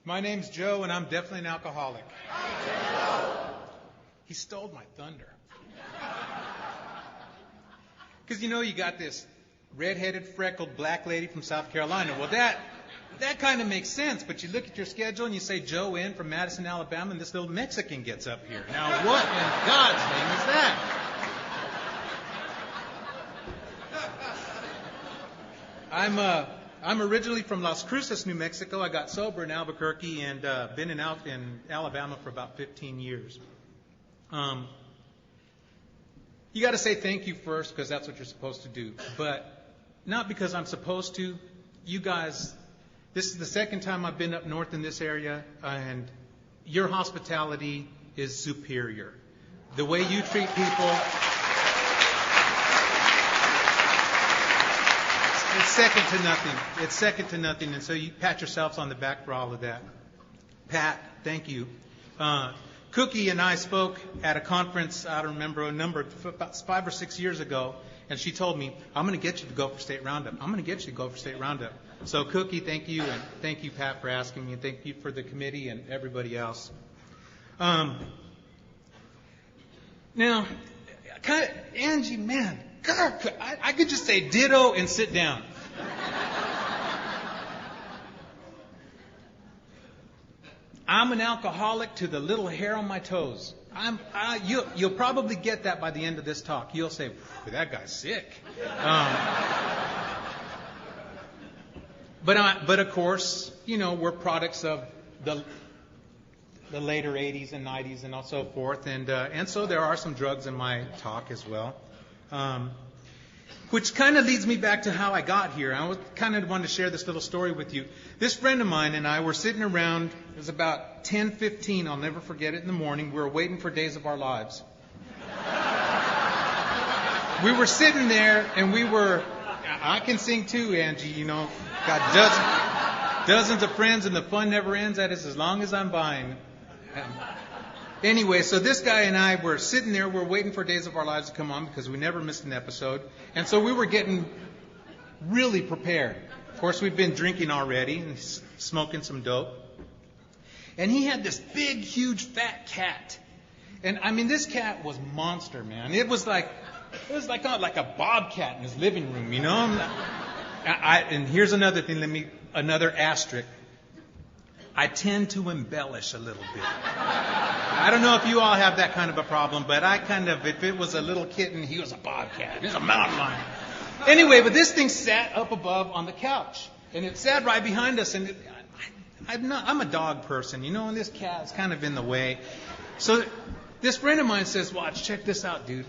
My name's Joe, and I'm definitely an alcoholic. He stole my thunder. Because, you got this red-headed, freckled black lady from South Carolina. Well, that kind of makes sense, but you look at your schedule and you say Joe in from Madison, Alabama, and this little Mexican gets up here. Now, what in God's name is that? I'm originally from Las Cruces, New Mexico. I got sober in Albuquerque and been in Alabama for about 15 years. You got to say thank you first because that's what you're supposed to do. But not because I'm supposed to. You guys, this is the second time I've been up north in this area, and your hospitality is superior. The way you treat people, it's second to nothing. It's second to nothing, and so you pat yourselves on the back for all of that. Pat, thank you. Cookie and I spoke at a conference, I don't remember about 5 or 6 years ago, and she told me, I'm going to get you to Gopher State Roundup. I'm going to get you to Gopher State Roundup. So, Cookie, thank you, and thank you, Pat, for asking me, and thank you for the committee and everybody else. Now, Angie, man, God, I could just say ditto and sit down. I'm an alcoholic to the little hair on my toes. You'll probably get that by the end of this talk. You'll say, that guy's sick. But of course, we're products of the later 80s and 90s and so forth. And so there are some drugs in my talk as well. Which kind of leads me back to how I got here. I kind of wanted to share this little story with you. This friend of mine and I were sitting around, it was about 10:15, I'll never forget it, in the morning. We were waiting for Days of Our Lives. We were sitting there and I can sing too, Angie, got dozens of friends and the fun never ends. That is as long as I'm buying. Anyway, so this guy and I were sitting there. We're waiting for Days of Our Lives to come on because we never missed an episode. And so we were getting really prepared. Of course, we've been drinking already and smoking some dope. And he had this big, huge, fat cat. And, this cat was monster, man. It was like a bobcat in his living room, And here's another thing, another asterisk. I tend to embellish a little bit. I don't know if you all have that kind of a problem, but if it was a little kitten, he was a bobcat. He was a mountain lion. Anyway, but this thing sat up above on the couch, and it sat right behind us, and I'm a dog person, and this cat's kind of in the way. So this friend of mine says, watch, check this out, dude.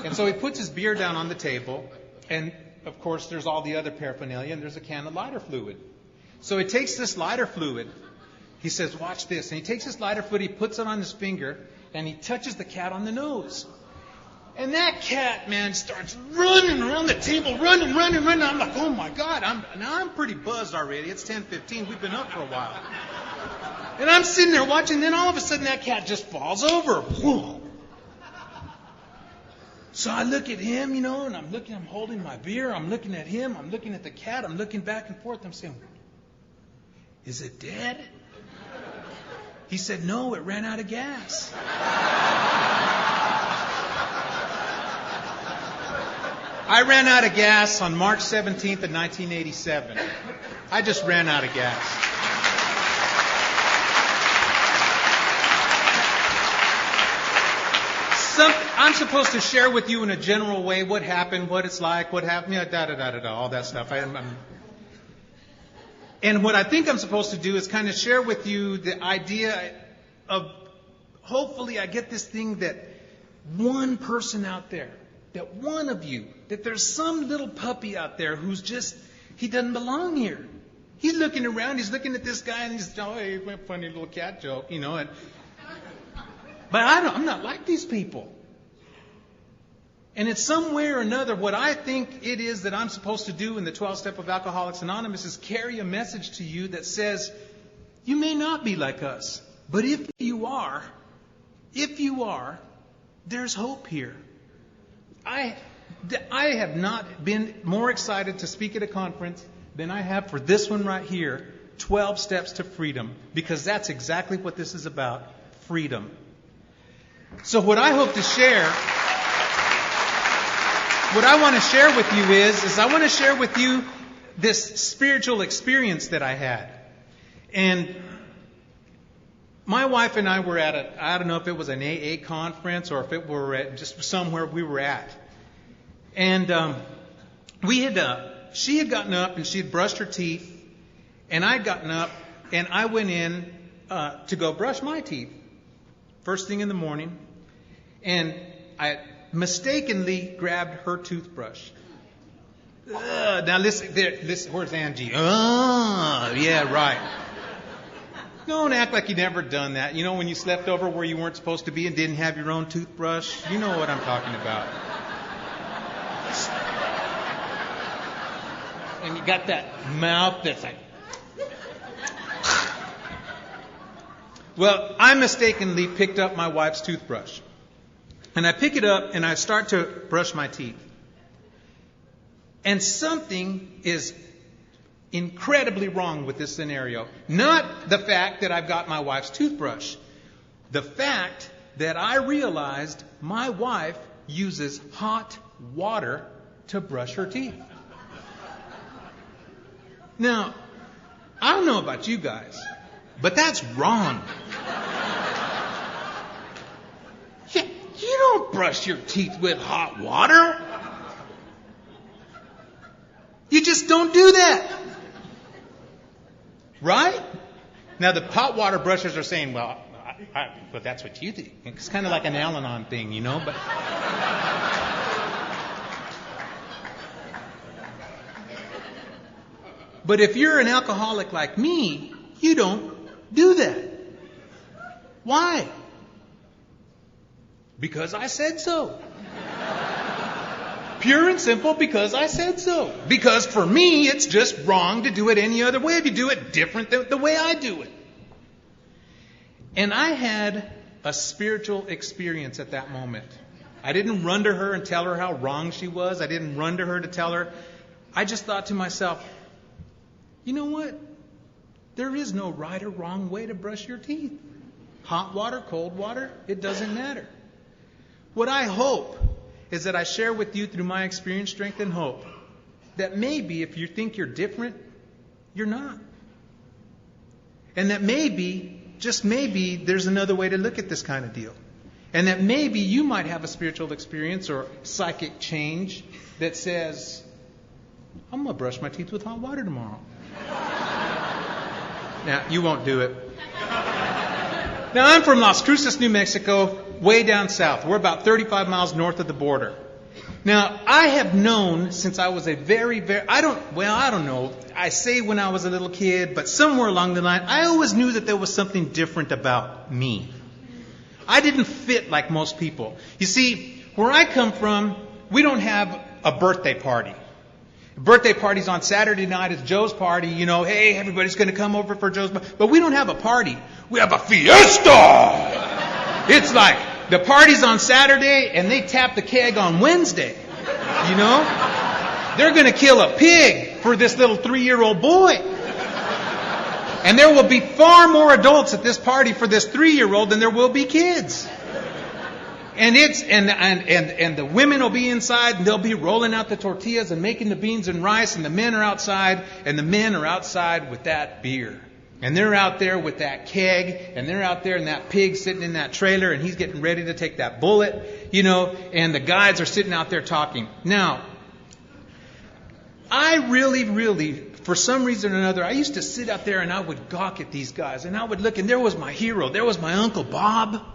And so he puts his beer down on the table, and of course there's all the other paraphernalia, and there's a can of lighter fluid. So he takes this lighter fluid. He says, watch this. And he takes his lighter fluid, he puts it on his finger, and he touches the cat on the nose. And that cat, man, starts running around the table, running. I'm like, oh, my God. I'm pretty buzzed already. It's 10:15. We've been up for a while. And I'm sitting there watching, and then all of a sudden that cat just falls over. Whoa. So I look at him, and I'm holding my beer. I'm looking at him. I'm looking at the cat. I'm looking back and forth. I'm saying, is it dead? He said, no, it ran out of gas. I ran out of gas on March 17th of 1987. I just ran out of gas. I'm supposed to share with you in a general way what happened, what it's like, what happened, all that stuff. And what I think I'm supposed to do is kind of share with you the idea of, hopefully I get this thing that one person out there, that one of you, that there's some little puppy out there who's he doesn't belong here. He's looking around, he's looking at this guy, and he's, hey, my funny little cat joke, but I'm not like these people. And in some way or another, what I think it is that I'm supposed to do in the 12 Step of Alcoholics Anonymous is carry a message to you that says, you may not be like us, but if you are, there's hope here. I have not been more excited to speak at a conference than I have for this one right here, 12 Steps to Freedom, because that's exactly what this is about, freedom. So what I hope to share, what I want to share with you is I want to share with you this spiritual experience that I had. And my wife and I were at I don't know if it was an AA conference or if it were at just somewhere we were at. And she had gotten up and she had brushed her teeth, and I'd gotten up and I went in to go brush my teeth first thing in the morning, and I mistakenly grabbed her toothbrush. Now listen, where's Angie? Oh, yeah, right. Don't act like you never done that. You know, when you slept over where you weren't supposed to be and didn't have your own toothbrush? You know what I'm talking about. And you got that mouth that's like... Well, I mistakenly picked up my wife's toothbrush. And I pick it up and I start to brush my teeth. And something is incredibly wrong with this scenario. Not the fact that I've got my wife's toothbrush. The fact that I realized my wife uses hot water to brush her teeth. Now, I don't know about you guys, but that's wrong. You don't brush your teeth with hot water. You just don't do that. Right? Now, the hot water brushers are saying, well, that's what you do. It's kind of like an Al-Anon thing, you know. But if you're an alcoholic like me, you don't do that. Why? Because I said so. Pure and simple, because I said so. Because for me, it's just wrong to do it any other way. If you do it different than the way I do it. And I had a spiritual experience at that moment. I didn't run to her and tell her how wrong she was. I didn't run to her to tell her. I just thought to myself, you know what? There is no right or wrong way to brush your teeth. Hot water, cold water, it doesn't matter. What I hope is that I share with you through my experience, strength, and hope that maybe if you think you're different, you're not. And that maybe, just maybe, there's another way to look at this kind of deal. And that maybe you might have a spiritual experience or psychic change that says, I'm going to brush my teeth with hot water tomorrow. Now, you won't do it. Now, I'm from Las Cruces, New Mexico, way down south. We're about 35 miles north of the border. Now, I have known since I was a I don't know. I say when I was a little kid, but somewhere along the line, I always knew that there was something different about me. I didn't fit like most people. You see, where I come from, we don't have a birthday party. Birthday party's on Saturday night. It's Joe's party. You know, hey, everybody's going to come over for Joe's party. But we don't have a party. We have a fiesta. It's like the party's on Saturday and they tap the keg on Wednesday. You know? They're going to kill a pig for this little 3-year-old boy. And there will be far more adults at this party for this 3-year-old than there will be kids. And and the women will be inside and they'll be rolling out the tortillas and making the beans and rice, and the men are outside, and the men are outside with that beer. And they're out there with that keg, and they're out there and that pig sitting in that trailer, and he's getting ready to take that bullet, you know, and the guys are sitting out there talking. Now, I really, for some reason or another, I used to sit out there and I would gawk at these guys, and I would look, and there was my hero. There was my Uncle Bob.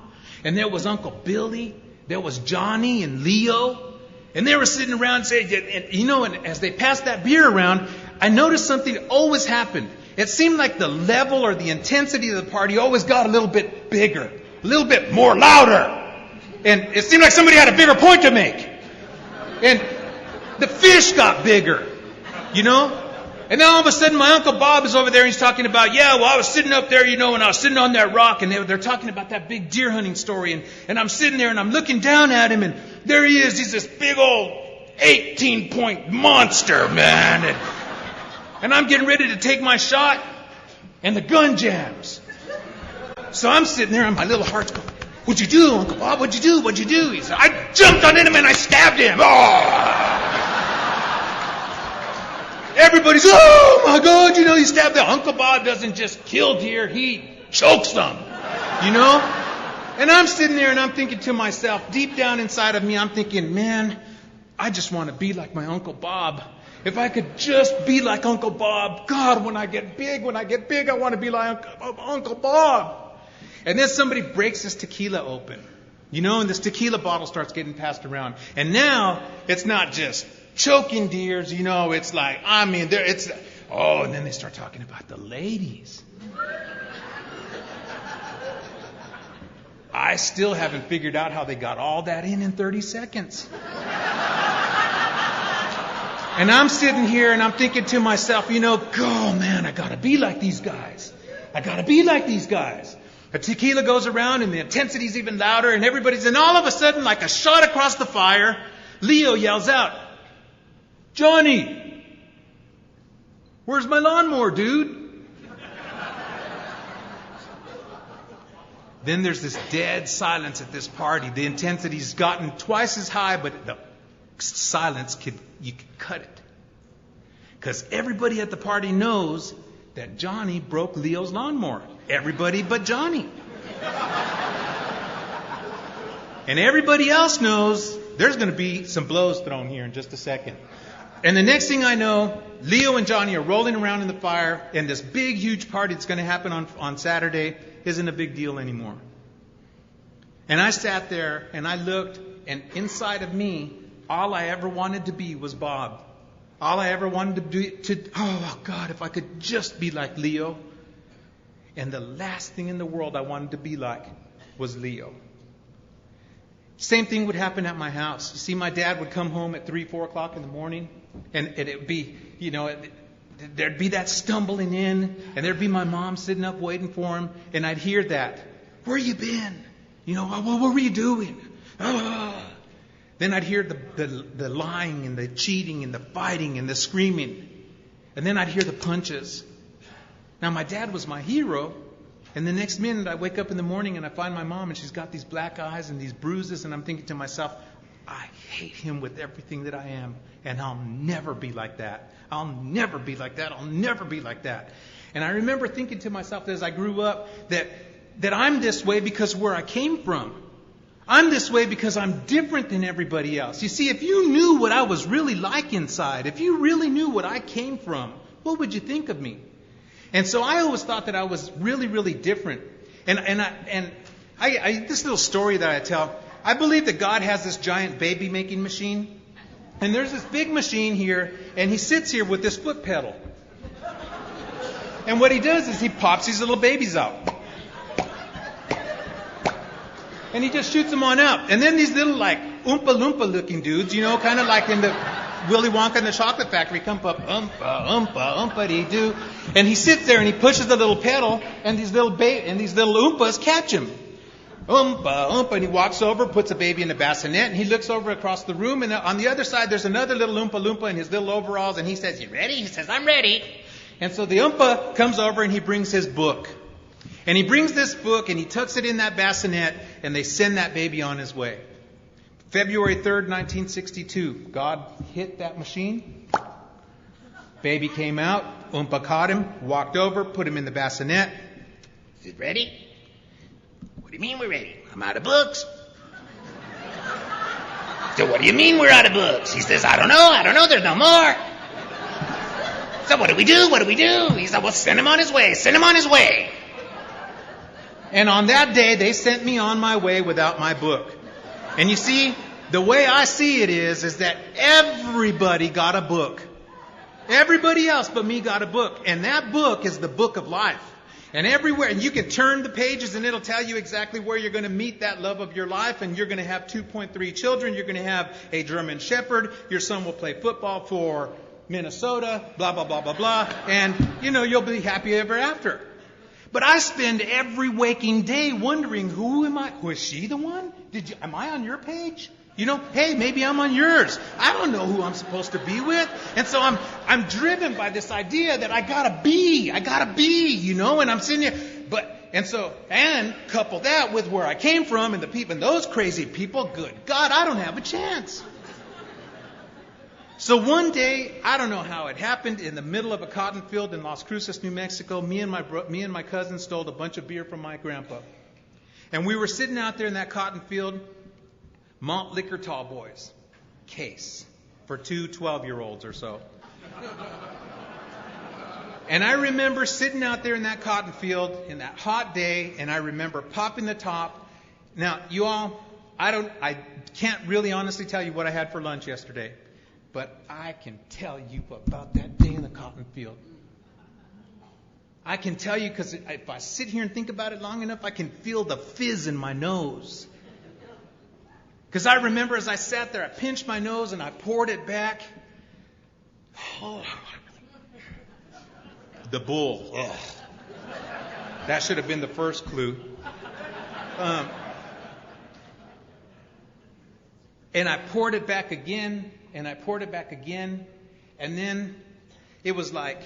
And there was Uncle Billy, there was Johnny and Leo, and they were sitting around saying, and as they passed that beer around, I noticed something always happened. It seemed like the level or the intensity of the party always got a little bit bigger, a little bit more louder. And it seemed like somebody had a bigger point to make. And the fish got bigger, you know. And then all of a sudden, my Uncle Bob is over there, and he's talking about, I was sitting up there, and I was sitting on that rock, and they're talking about that big deer hunting story, and I'm sitting there, and I'm looking down at him, and there he is. He's this big old 18-point monster, man. And I'm getting ready to take my shot, And the gun jams. So I'm sitting there and my little heart's going, what'd you do, Uncle Bob? What'd you do? What'd you do? He said, I jumped on him and I stabbed him. Oh! Everybody's, oh my God, you stabbed them. Uncle Bob doesn't just kill deer, he chokes them. And I'm sitting there and I'm thinking to myself, deep down inside of me, I'm thinking, man, I just want to be like my Uncle Bob. If I could just be like Uncle Bob, God, when I get big, I want to be like Uncle Bob. And then somebody breaks this tequila open, and this tequila bottle starts getting passed around. And now it's not just choking deers, it's like, and then they start talking about the ladies. I still haven't figured out how they got all that in 30 seconds. And I'm sitting here and I'm thinking to myself, oh man, I gotta be like these guys. The tequila goes around and the intensity's even louder and and all of a sudden, like a shot across the fire, Leo yells out, Johnny, where's my lawnmower, dude? Then there's this dead silence at this party. The intensity's gotten twice as high, but the silence, you could cut it. Because everybody at the party knows that Johnny broke Leo's lawnmower. Everybody but Johnny. And everybody else knows there's going to be some blows thrown here in just a second. And the next thing I know, Leo and Johnny are rolling around in the fire, and this big, huge party that's going to happen on Saturday isn't a big deal anymore. And I sat there and I looked, and inside of me, all I ever wanted to be was Bob. All I ever wanted oh God, if I could just be like Leo. And the last thing in the world I wanted to be like was Leo. Same thing would happen at my house. You see, my dad would come home at 3, 4 o'clock in the morning, and it would be, there'd be that stumbling in, and there'd be my mom sitting up waiting for him, and I'd hear that, where you been? What were you doing? Then I'd hear the lying and the cheating and the fighting and the screaming. And then I'd hear the punches. Now, my dad was my hero. And the next minute I wake up in the morning and I find my mom and she's got these black eyes and these bruises. And I'm thinking to myself, I hate him with everything that I am. And I'll never be like that. I'll never be like that. I'll never be like that. And I remember thinking to myself as I grew up that I'm this way because where I came from. I'm this way because I'm different than everybody else. You see, if you knew what I was really like inside, if you really knew what I came from, what would you think of me? And so I always thought that I was really, really different. And I this little story that I tell, I believe that God has this giant baby making machine. And there's this big machine here, and he sits here with this foot pedal. And what he does is he pops these little babies out. And he just shoots them on out. And then these little, like, Oompa Loompa looking dudes, kind of like in the Willy Wonka and the Chocolate Factory, come up, oompa-dee-doo. And he sits there and he pushes the little pedal, and these little Oompas catch him. Oompa, and he walks over, puts a baby in the bassinet, and he looks over across the room, and on the other side there's another little Oompa Loompa in his little overalls, and he says, you ready? He says, I'm ready. And so the Oompa comes over and he brings his book. And he brings this book and he tucks it in that bassinet, and they send that baby on his way. February 3rd, 1962, God hit that machine. Baby came out, Oompa caught him, walked over, put him in the bassinet. Is it ready? What do you mean we're ready? I'm out of books. So what do you mean we're out of books? He says, I don't know, there's no more. So what do we do? He said, well, send him on his way. And on that day, they sent me on my way without my book. And you see, the way I see it is that everybody got a book. Everybody else but me got a book. And that book is the book of life. And everywhere, and you can turn the pages and it'll tell you exactly where you're going to meet that love of your life. And you're going to have 2.3 children. You're going to have a German Shepherd. Your son will play football for Minnesota, blah, blah, blah, blah, blah. And, you'll be happy ever after. But I spend every waking day wondering, who am I? Was she the one? Am I on your page? Hey, maybe I'm on yours. I don't know who I'm supposed to be with. And so I'm driven by this idea that I gotta be, and I'm sitting here. And couple that with where I came from and the people, and those crazy people, good God, I don't have a chance. So one day, I don't know how it happened, in the middle of a cotton field in Las Cruces, New Mexico, me and my cousin stole a bunch of beer from my grandpa. And we were sitting out there in that cotton field, malt liquor tall boys, case, for two 12-year-olds or so. And I remember sitting out there in that cotton field in that hot day, and I remember popping the top. Now, you all, I can't really honestly tell you what I had for lunch yesterday, but I can tell you about that day in the cotton field. I can tell you because if I sit here and think about it long enough, I can feel the fizz in my nose. Because I remember as I sat there, I pinched my nose and I poured it back. Oh. The bull. Ugh. That should have been the first clue. And I poured it back again, and I poured it back again, and then it was like,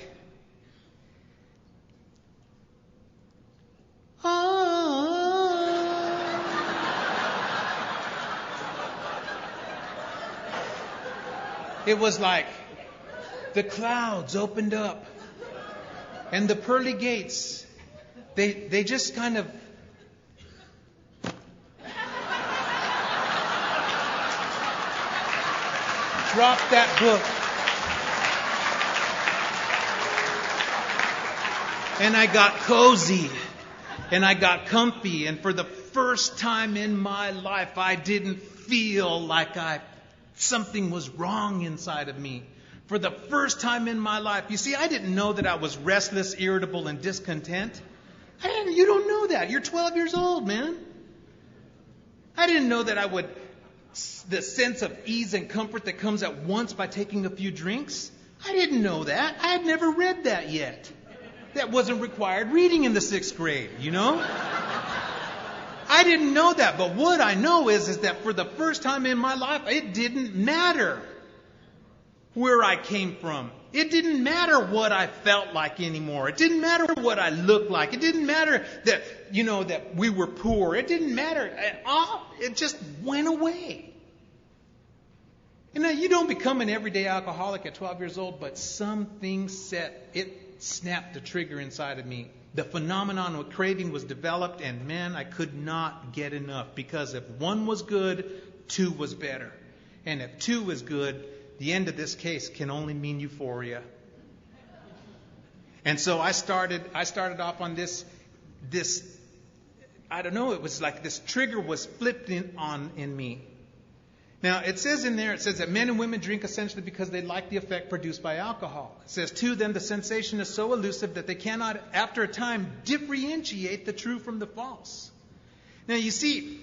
it was like the clouds opened up. And the pearly gates, they just kind of dropped that book. And I got cozy. And I got comfy. And for the first time in my life, I didn't feel like something was wrong inside of me. For the first time in my life. You see, I didn't know that I was restless, irritable, and discontent. You don't know that. You're 12 years old, man. I didn't know that the sense of ease and comfort that comes at once by taking a few drinks. I didn't know that. I had never read that yet. That wasn't required reading in the 6th grade, I didn't know that. But what I know is that for the first time in my life, it didn't matter where I came from. It didn't matter what I felt like anymore. It didn't matter what I looked like. It didn't matter that, that we were poor. It didn't matter at all. It just went away. And now you don't become an everyday alcoholic at 12 years old, but something snapped the trigger inside of me. The phenomenon of craving was developed, and man, I could not get enough, because if one was good, two was better. And if two was good, the end of this case can only mean euphoria. And so I started off on this, I don't know, it was like this trigger was flipped in me. Now, it says that men and women drink essentially because they like the effect produced by alcohol. It says, to them, the sensation is so elusive that they cannot, after a time, differentiate the true from the false. Now, you see,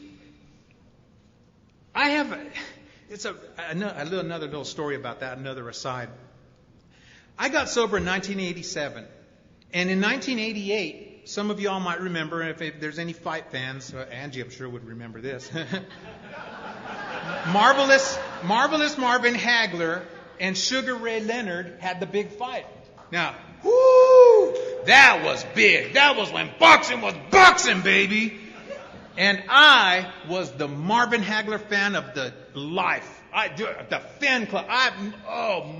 it's another little story about that, another aside. I got sober in 1987. And in 1988, some of you all might remember, if there's any fight fans, Angie I'm sure would remember this. Marvelous Marvin Hagler and Sugar Ray Leonard had the big fight. Now, that was big. That was when boxing was boxing, baby. And I was the Marvin Hagler fan of the life. The fan club.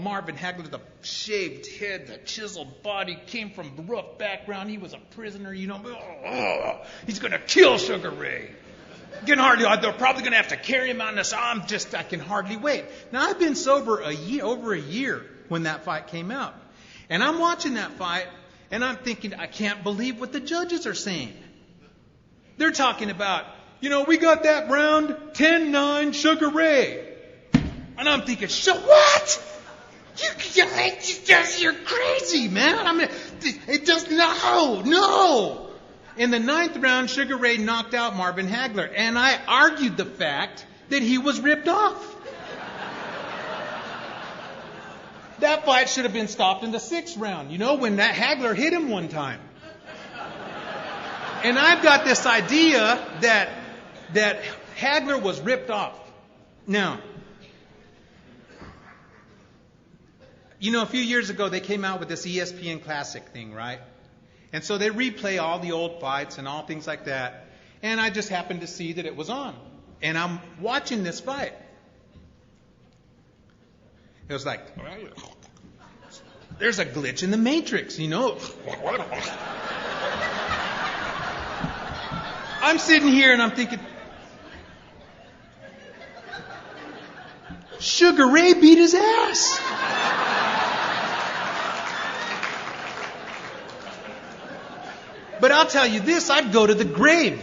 Marvin Hagler, the shaved head, the chiseled body, came from a rough background. He was a prisoner, he's going to kill Sugar Ray. They're probably going to have to carry him out in this. I can hardly wait. Now, I've been sober over a year when that fight came out. And I'm watching that fight, and I'm thinking, I can't believe what the judges are saying. They're talking about, we got that round 10-9 Sugar Ray. And I'm thinking, what? You're crazy, man. It does no. In the 9th round, Sugar Ray knocked out Marvin Hagler. And I argued the fact that he was ripped off. That fight should have been stopped in the 6th round, when that Hagler hit him one time. And I've got this idea that Hagler was ripped off. Now, a few years ago they came out with this ESPN Classic thing, right? And so they replay all the old fights and all things like that. And I just happened to see that it was on. And I'm watching this fight. It was like, there's a glitch in the matrix, I'm sitting here and I'm thinking, Sugar Ray beat his ass. But I'll tell you this, I'd go to the grave.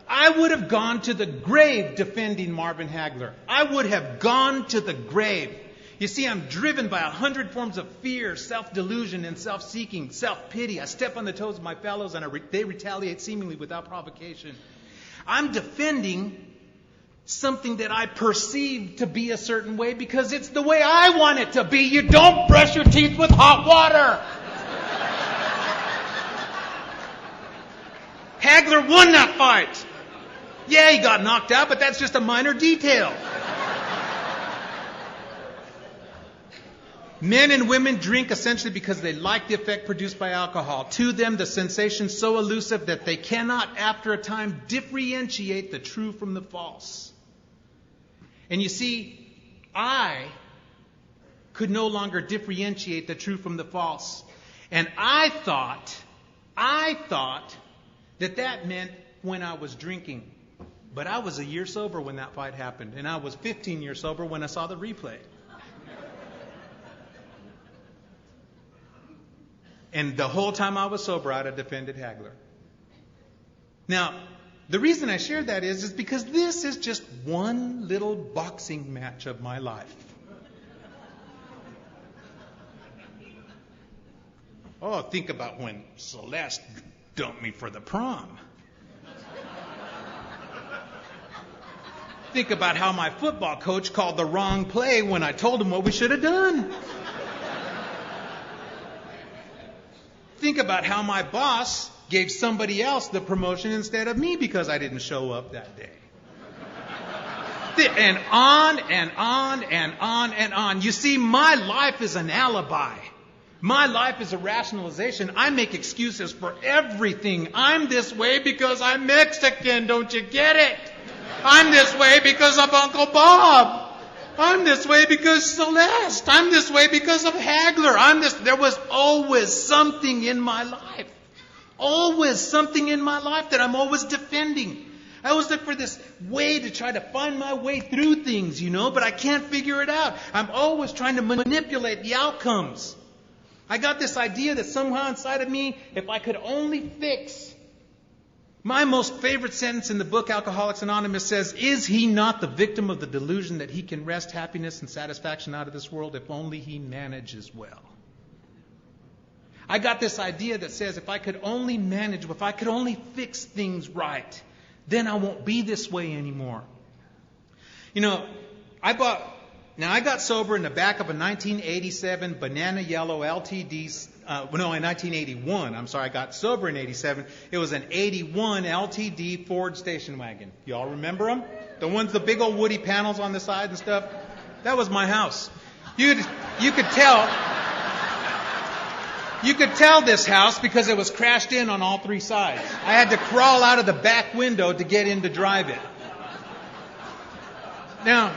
I would have gone to the grave defending Marvin Hagler. I would have gone to the grave. You see, I'm driven by 100 forms of fear, self-delusion, and self-seeking, self-pity. I step on the toes of my fellows, and they retaliate seemingly without provocation. I'm defending something that I perceive to be a certain way because it's the way I want it to be. You don't brush your teeth with hot water. Hagler won that fight. Yeah, he got knocked out, but that's just a minor detail. Men and women drink essentially because they like the effect produced by alcohol. To them, the sensation is so elusive that they cannot, after a time, differentiate the true from the false. And you see, I could no longer differentiate the true from the false. And I thought that meant when I was drinking. But I was a year sober when that fight happened. And I was 15 years sober when I saw the replay. And the whole time I was sober, I'd have defended Hagler. Now, the reason I share that is because this is just one little boxing match of my life. Oh, think about when Celeste dumped me for the prom. Think about how my football coach called the wrong play when I told him what we should have done. Think about how my boss gave somebody else the promotion instead of me because I didn't show up that day. And on and on and on and on. You see, my life is an alibi. My life is a rationalization. I make excuses for everything. I'm this way because I'm Mexican. Don't you get it? I'm this way because of Uncle Bob. I'm this way because Celeste. I'm this way because of Hagler. There was always something in my life. Always something in my life that I'm always defending. I always look for this way to try to find my way through things, but I can't figure it out. I'm always trying to manipulate the outcomes. I got this idea that somehow inside of me, if I could only fix. My most favorite sentence in the book Alcoholics Anonymous says, "Is he not the victim of the delusion that he can wrest happiness and satisfaction out of this world if only he manages well?" I got this idea that says if I could only manage, if I could only fix things right, then I won't be this way anymore. I got sober in the back of a 1987 banana yellow LTD. In 1981. I'm sorry, I got sober in 87. It was an 81 LTD Ford station wagon. Y'all remember them? The ones, the big old woody panels on the side and stuff. That was my house. You could tell this house because it was crashed in on all three sides. I had to crawl out of the back window to get in to drive it. Now,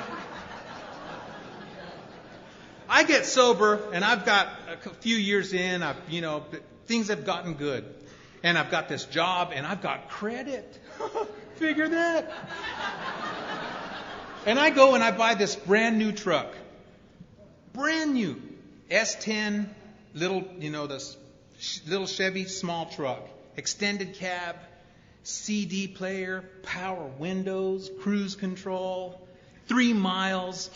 I get sober, and I've got a few years in. Things have gotten good, and I've got this job, and I've got credit. Figure that. And I go and I buy this brand new truck, brand new S10 this little Chevy small truck, extended cab, CD player, power windows, cruise control, 3 miles.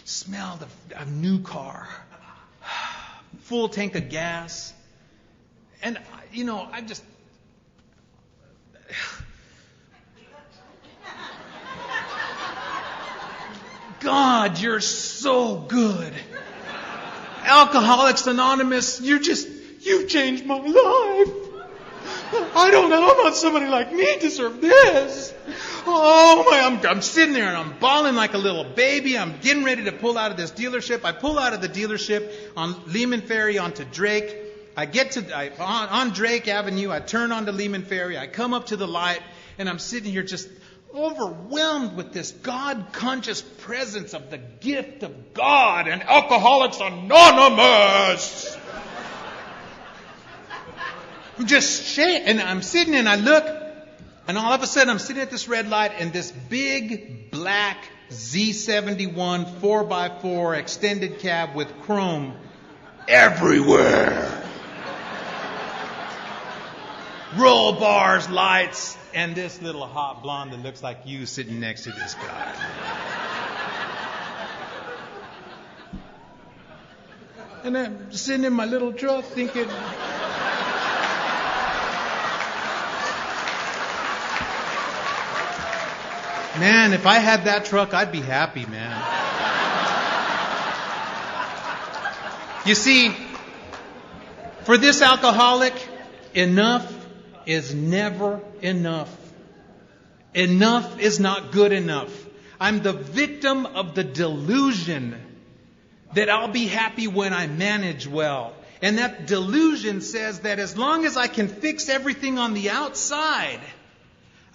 Smell a new car, full tank of gas. And, I just... God, you're so good. Alcoholics Anonymous, you changed my life. I don't know how much somebody like me deserve this. Oh my, I'm sitting there and I'm bawling like a little baby. I'm getting ready to pull out of this dealership. I pull out of the dealership on Lehman Ferry onto Drake. I get to, on Drake Avenue, I turn onto Lehman Ferry. I come up to the light and I'm sitting here just overwhelmed with this God-conscious presence of the gift of God and Alcoholics Anonymous. I'm just shaking, and I'm sitting and I look, and all of a sudden I'm sitting at this red light, and this big black Z71 4x4 extended cab with chrome everywhere. Roll bars, lights, and this little hot blonde that looks like you sitting next to this guy. And I'm sitting in my little truck thinking, man, if I had that truck, I'd be happy, man. You see, for this alcoholic, enough is never enough. Enough is not good enough. I'm the victim of the delusion that I'll be happy when I manage well. And that delusion says that as long as I can fix everything on the outside,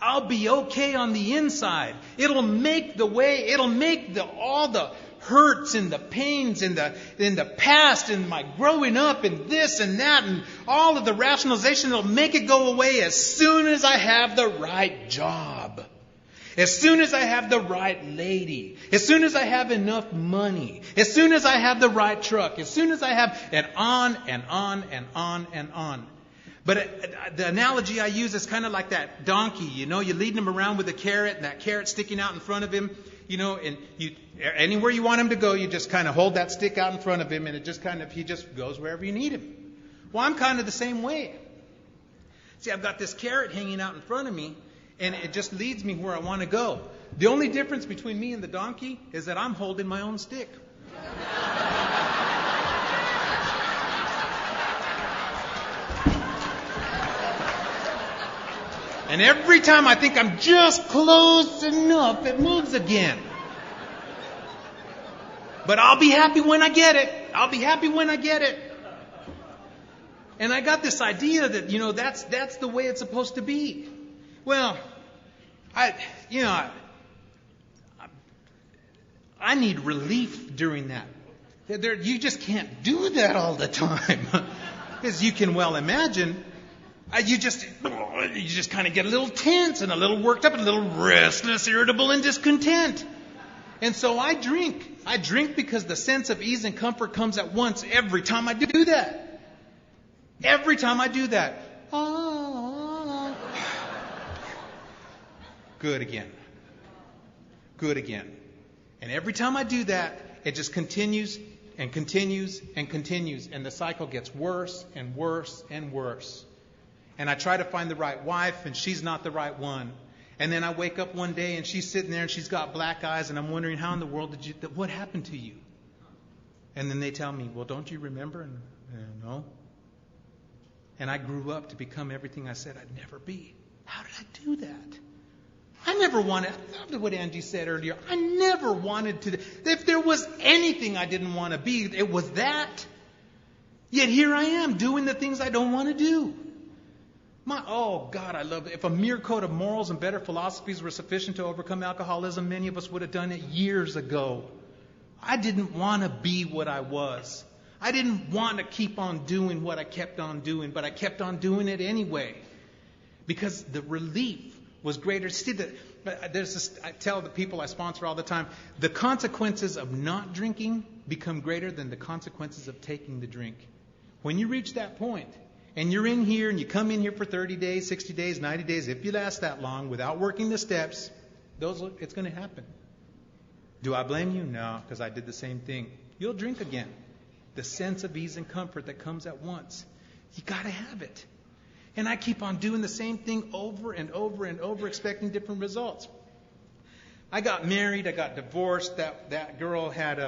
I'll be okay on the inside. It'll make all the hurts and the pains in the past and my growing up and this and that and all of the rationalization, it'll make it go away as soon as I have the right job. As soon as I have the right lady. As soon as I have enough money. As soon as I have the right truck. As soon as I have, and on and on and on and on. But the analogy I use is kind of like that donkey, you leading him around with a carrot and that carrot sticking out in front of him, and anywhere you want him to go, you just kind of hold that stick out in front of him and he just goes wherever you need him. Well, I'm kind of the same way. See, I've got this carrot hanging out in front of me and it just leads me where I want to go. The only difference between me and the donkey is that I'm holding my own stick. And every time I think I'm just close enough, it moves again. But I'll be happy when I get it. I'll be happy when I get it. And I got this idea that, that's the way it's supposed to be. Well, I need relief during that. You just can't do that all the time. As you can well imagine, you just kind of get a little tense and a little worked up and a little restless, irritable, and discontent. And so I drink. I drink because the sense of ease and comfort comes at once every time I do that. Every time I do that. Good again. Good again. And every time I do that, it just continues and continues and continues. And the cycle gets worse and worse and worse. And I try to find the right wife, and she's not the right one. And then I wake up one day, and she's sitting there, and she's got black eyes, and I'm wondering, how in the world what happened to you? And then they tell me, well, don't you remember? And no. And I grew up to become everything I said I'd never be. How did I do that? I never wanted, I loved what Angie said earlier, I never wanted to, if there was anything I didn't want to be, it was that. Yet here I am, doing the things I don't want to do. God, I love it. If a mere code of morals and better philosophies were sufficient to overcome alcoholism, many of us would have done it years ago. I didn't want to be what I was. I didn't want to keep on doing what I kept on doing, but I kept on doing it anyway. Because the relief was greater. See, I tell the people I sponsor all the time, the consequences of not drinking become greater than the consequences of taking the drink. When you reach that point, and you're in here, and you come in here for 30 days, 60 days, 90 days, if you last that long, without working the steps, it's going to happen. Do I blame you? No, because I did the same thing. You'll drink again. The sense of ease and comfort that comes at once. You got to have it. And I keep on doing the same thing over and over and over, expecting different results. I got married. I got divorced. That girl had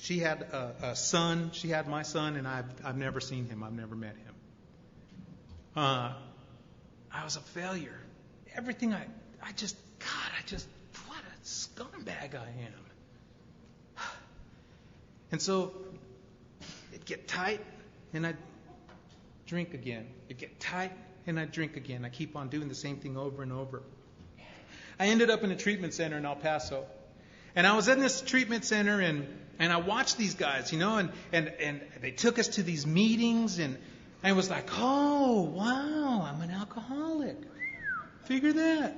she had a son. She had my son, and I've never seen him. I've never met him. I was a failure. Everything what a scumbag I am. And so it'd get tight and I'd drink again. It'd get tight and I'd drink again. I keep on doing the same thing over and over. I ended up in a treatment center in El Paso. And I was in this treatment center and I watched these guys, and they took us to these meetings and I was like, oh, wow, I'm an alcoholic. Figure that.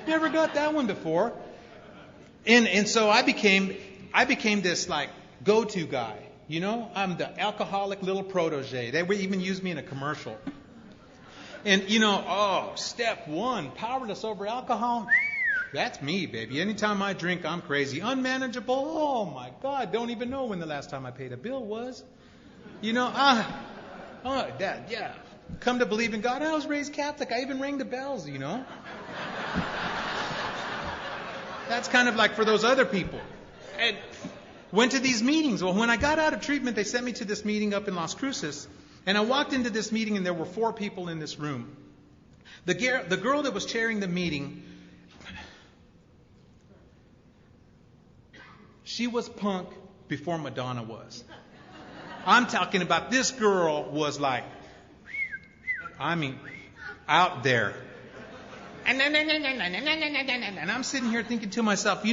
Never got that one before. And so I became this like go-to guy. I'm the alcoholic little protege. They would even use me in a commercial. And, step one, powerless over alcohol. That's me, baby. Anytime I drink, I'm crazy. Unmanageable. Oh, my God. Don't even know when the last time I paid a bill was. Dad, yeah. Come to believe in God. I was raised Catholic. I even rang the bells, That's kind of like for those other people. And went to these meetings. Well, when I got out of treatment, they sent me to this meeting up in Las Cruces. And I walked into this meeting, and there were 4 people in this room. The girl that was chairing the meeting, she was punk before Madonna was. I'm talking about this girl was like, out there. And I'm sitting here thinking to myself,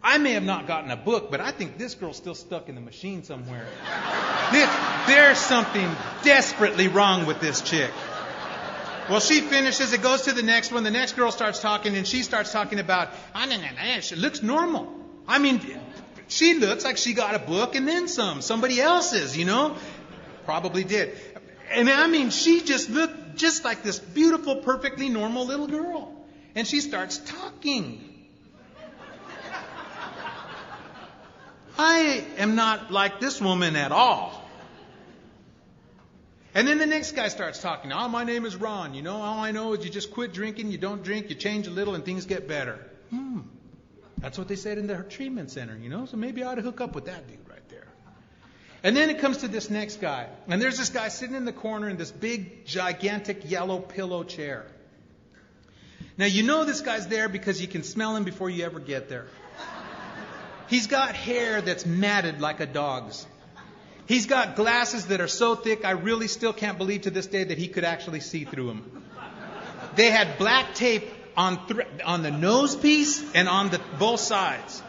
I may have not gotten a book, but I think this girl's still stuck in the machine somewhere. There's something desperately wrong with this chick. Well, she finishes, it goes to the next one. The next girl starts talking, and she starts talking about, she looks normal. She looks like she got a book and then some. Somebody else's, Probably did. And she just looked just like this beautiful, perfectly normal little girl. And she starts talking. I am not like this woman at all. And then the next guy starts talking. Oh, my name is Ron. All I know is you just quit drinking, you don't drink, you change a little, and things get better. That's what they said in the treatment center, So maybe I ought to hook up with that dude right there. And then it comes to this next guy. And there's this guy sitting in the corner in this big, gigantic yellow pillow chair. Now, this guy's there because you can smell him before you ever get there. He's got hair that's matted like a dog's. He's got glasses that are so thick, I really still can't believe to this day that he could actually see through them. They had black tape on the nose piece and on both sides.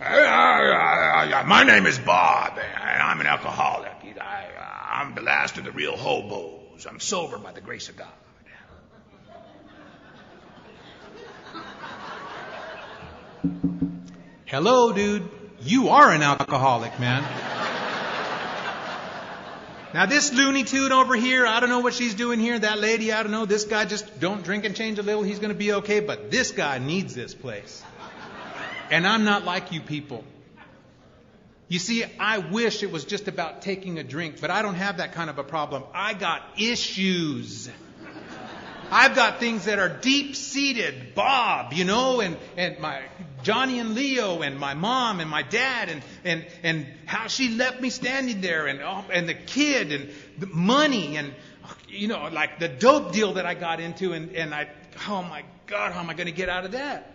My name is Bob, and I'm an alcoholic. I'm the last of the real hobos. I'm sober by the grace of God. Hello, dude. You are an alcoholic, man. Now, this Looney Tune over here, I don't know what she's doing here. That lady, I don't know. This guy just don't drink and change a little. He's going to be okay. But this guy needs this place. And I'm not like you people. You see, I wish it was just about taking a drink, but I don't have that kind of a problem. I got issues. I've got things that are deep-seated. Bob, and my Johnny and Leo, and my mom and my dad, and how she left me standing there, and the kid, and the money, and like the dope deal that I got into, and I, oh my God, how am I going to get out of that?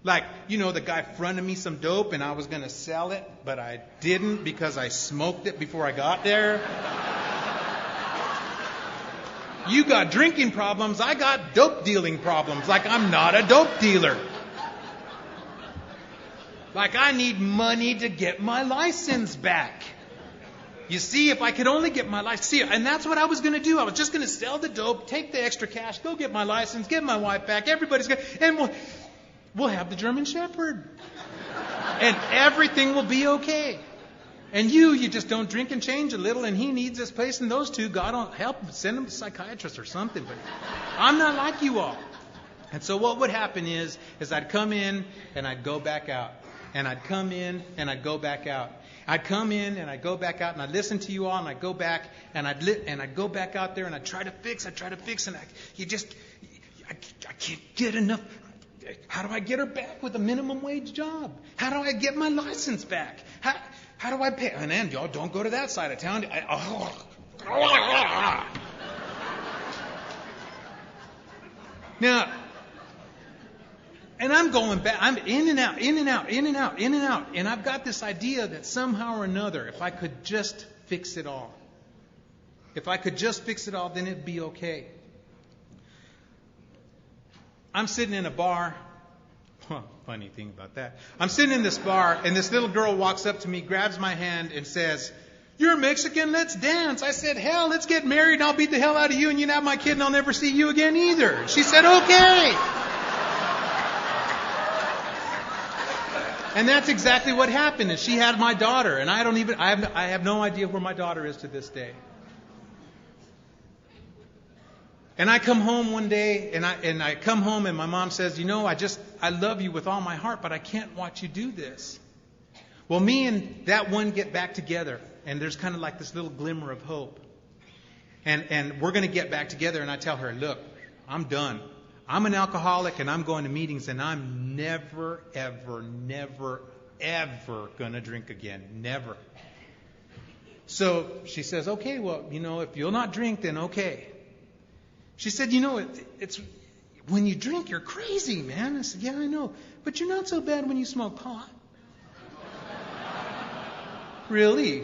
Like, the guy fronted me some dope, and I was going to sell it, but I didn't because I smoked it before I got there. You got drinking problems, I got dope dealing problems. Like, I'm not a dope dealer. Like, I need money to get my license back. You see, if I could only get my license. See, and that's what I was going to do. I was just going to sell the dope, take the extra cash, go get my license, get my wife back. Everybody's going to, and we'll have the German Shepherd. And everything will be okay. And you just don't drink and change a little, and he needs this place, and those two, God will help, send him to a psychiatrist or something. But I'm not like you all. And so what would happen is I'd come in, and I'd go back out. And I'd come in, and I'd go back out. I'd come in, and I'd go back out, and I'd listen to you all, and I'd go back, and I'd go back out there, and I'd try to fix, and I can't get enough. How do I get her back with a minimum wage job? How do I get my license back? How do I pay? And then, y'all don't go to that side of town. Now, and I'm going back. I'm in and out, in and out, in and out, in and out. And I've got this idea that somehow or another, if I could just fix it all, then it'd be okay. I'm sitting in a bar. Funny thing about that. I'm sitting in this bar, and this little girl walks up to me, grabs my hand, and says, "You're Mexican, let's dance." I said, "Hell, let's get married, and I'll beat the hell out of you, and you can have my kid, and I'll never see you again either." She said, "Okay." And that's exactly what happened. And she had my daughter, and I have no idea where my daughter is to this day. And I come home one day, and I come home, and my mom says, I love you with all my heart, but I can't watch you do this. Well, me and that one get back together, and there's kind of like this little glimmer of hope. And we're going to get back together, and I tell her, "Look, I'm done. I'm an alcoholic, and I'm going to meetings, and I'm never, ever, never, ever going to drink again. Never." So she says, "Okay, well, if you'll not drink, then okay." She said, it's when you drink, you're crazy, man. I said, "Yeah, I know. But you're not so bad when you smoke pot." Really?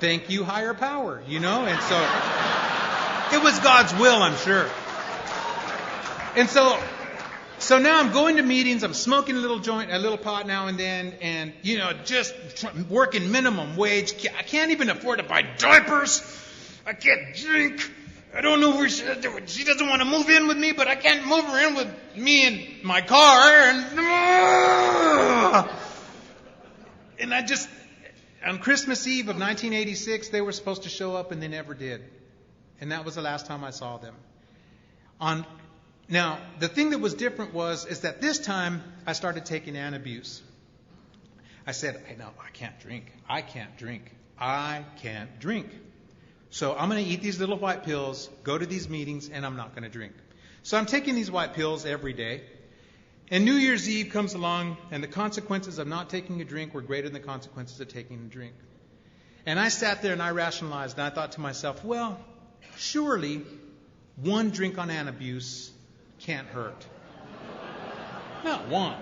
Thank you, higher power, And so it was God's will, I'm sure. And so now I'm going to meetings. I'm smoking a little pot now and then, and just working minimum wage. I can't even afford to buy diapers. I can't drink. I don't know where she doesn't want to move in with me, but I can't move her in with me in my car. And I just, on Christmas Eve of 1986, they were supposed to show up, and they never did. And that was the last time I saw them. Now, the thing that was different is that this time I started taking Antabuse. I said, I can't drink. I can't drink. I can't drink. So I'm going to eat these little white pills, go to these meetings, and I'm not going to drink. So I'm taking these white pills every day. And New Year's Eve comes along, and the consequences of not taking a drink were greater than the consequences of taking a drink. And I sat there and I rationalized, and I thought to myself, well, surely one drink on Antabuse can't hurt. Not one.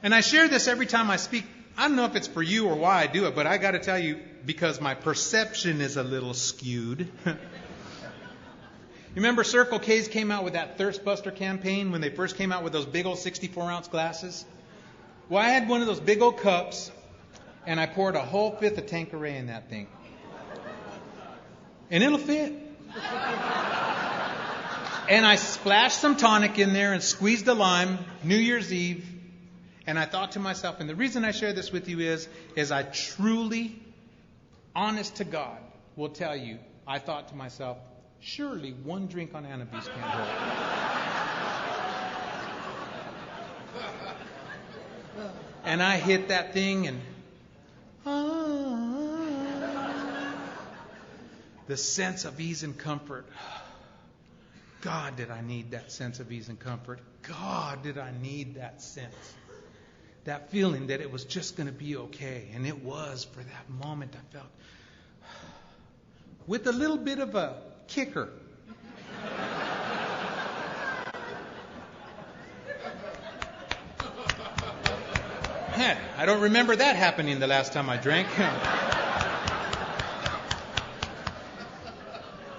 And I share this every time I speak. I don't know if it's for you or why I do it, but I got to tell you, because my perception is a little skewed. You remember Circle K's came out with that Thirst Buster campaign when they first came out with those big old 64-ounce glasses? Well, I had one of those big old cups, and I poured a whole fifth of Tanqueray in that thing. And it'll fit. And I splashed some tonic in there and squeezed a lime, New Year's Eve. And I thought to myself, and the reason I share this with you is I truly, honest to God, will tell you, I thought to myself, surely one drink on Antabuse can't hurt. And I hit that thing, and the sense of ease and comfort. God, did I need that sense of ease and comfort. God, did I need that sense. That feeling that it was just going to be okay. And it was for that moment. I felt with a little bit of a kicker. I don't remember that happening the last time I drank.